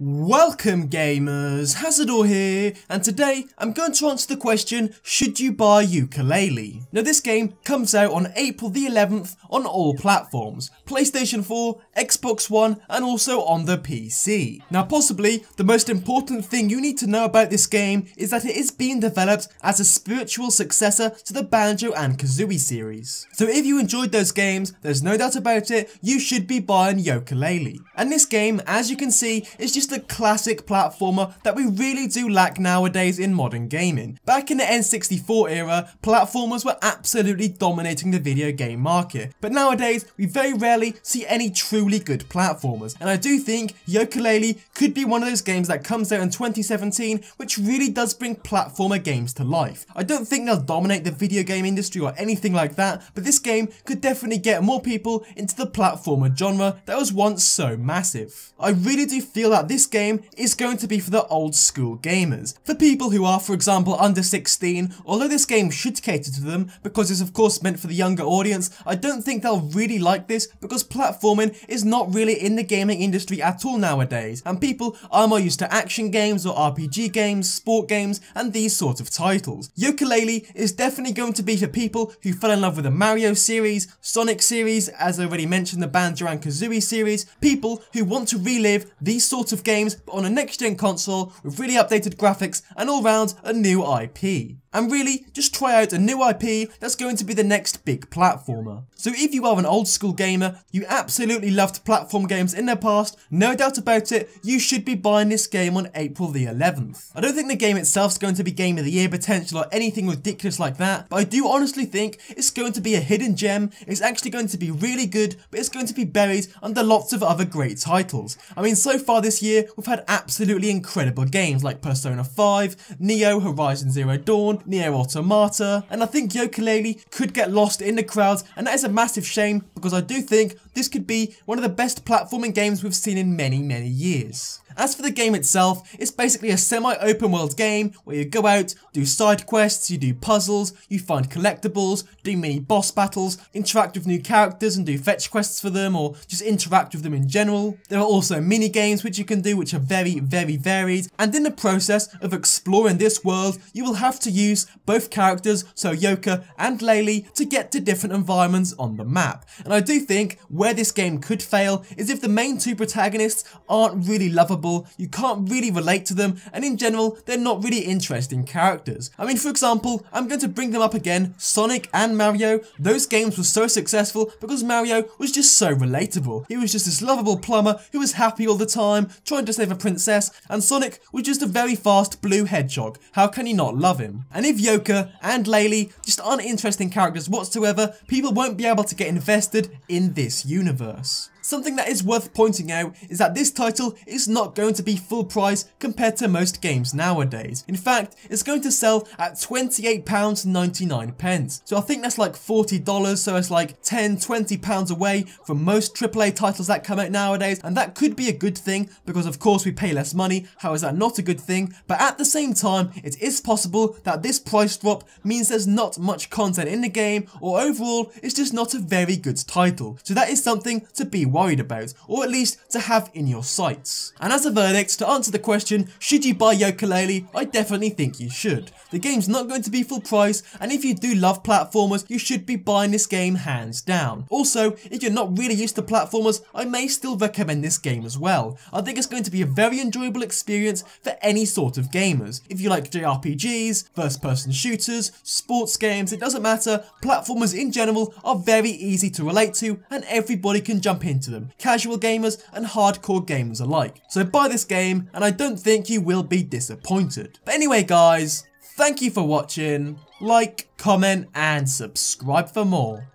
Welcome gamers, Hazardor here, and today I'm going to answer the question, should you buy Yooka-Laylee? Now this game comes out on April the 11th on all platforms, PlayStation 4, Xbox One and also on the PC. Now possibly the most important thing you need to know about this game is that it is being developed as a spiritual successor to the Banjo and Kazooie series. So if you enjoyed those games, there's no doubt about it, you should be buying Yooka-Laylee. And this game, as you can see, is just a classic platformer that we really do lack nowadays in modern gaming. Back in the N64 era, platformers were absolutely dominating the video game market, but nowadays we very rarely see any truly good platformers, and I do think Yooka-Laylee could be one of those games that comes out in 2017 which really does bring platformer games to life. I don't think they'll dominate the video game industry or anything like that, but this game could definitely get more people into the platformer genre that was once so massive. I really do feel that this game is going to be for the old school gamers. For people who are, for example, under 16, although this game should cater to them because it's of course meant for the younger audience, I don't think they'll really like this because platforming is not really in the gaming industry at all nowadays, and people are more used to action games or RPG games, sport games, and these sort of titles. Yooka-Laylee is definitely going to be for people who fell in love with the Mario series, Sonic series, as I already mentioned the Banjo and Kazooie series, people who want to relive these sorts of games but on a next-gen console with really updated graphics and all round a new IP. And really, just try out a new IP that's going to be the next big platformer. So if you are an old school gamer, you absolutely loved platform games in the past, no doubt about it, you should be buying this game on April the 11th. I don't think the game itself is going to be Game of the Year potential or anything ridiculous like that, but I do honestly think it's going to be a hidden gem. It's actually going to be really good, but it's going to be buried under lots of other great titles. I mean, so far this year, we've had absolutely incredible games like Persona 5, Neo, Horizon Zero Dawn, Nier Automata, and I think Yooka-Laylee could get lost in the crowds, and that is a massive shame because I do think this could be one of the best platforming games we've seen in many years. As for the game itself, it's basically a semi-open world game where you go out, do side quests, you do puzzles, you find collectibles, do mini boss battles, interact with new characters and do fetch quests for them or just interact with them in general. There are also mini games which you can do which are very varied, and in the process of exploring this world you will have to use both characters, so Yooka and Laylee, to get to different environments on the map. And I do think where this game could fail is if the main two protagonists aren't really lovable, you can't really relate to them, and in general they're not really interesting characters. I mean, for example, I'm going to bring them up again, Sonic and Mario. Those games were so successful because Mario was just so relatable. He was just this lovable plumber who was happy all the time, trying to save a princess, and Sonic was just a very fast blue hedgehog. How can you not love him? And if Yooka and Laylee just aren't interesting characters whatsoever, people won't be able to get invested in this universe. Something that is worth pointing out is that this title is not going to be full price compared to most games nowadays. In fact, it's going to sell at £28.99. So I think that's like $40, so it's like £10–20 away from most AAA titles that come out nowadays, and that could be a good thing because of course we pay less money. How is that not a good thing? But at the same time, it is possible that this price drop means there's not much content in the game, or overall it's just not a very good title. So that is something to be worried about, or at least to have in your sights. And as a verdict, to answer the question, should you buy Yooka-Laylee, I definitely think you should. The game's not going to be full price, and if you do love platformers, you should be buying this game hands down. Also, if you're not really used to platformers, I may still recommend this game as well. I think it's going to be a very enjoyable experience for any sort of gamers. If you like JRPGs, first-person shooters, sports games, it doesn't matter, platformers in general are very easy to relate to, and everybody can jump into them, casual gamers and hardcore gamers alike. So buy this game and I don't think you will be disappointed. But anyway guys, thank you for watching, like, comment and subscribe for more.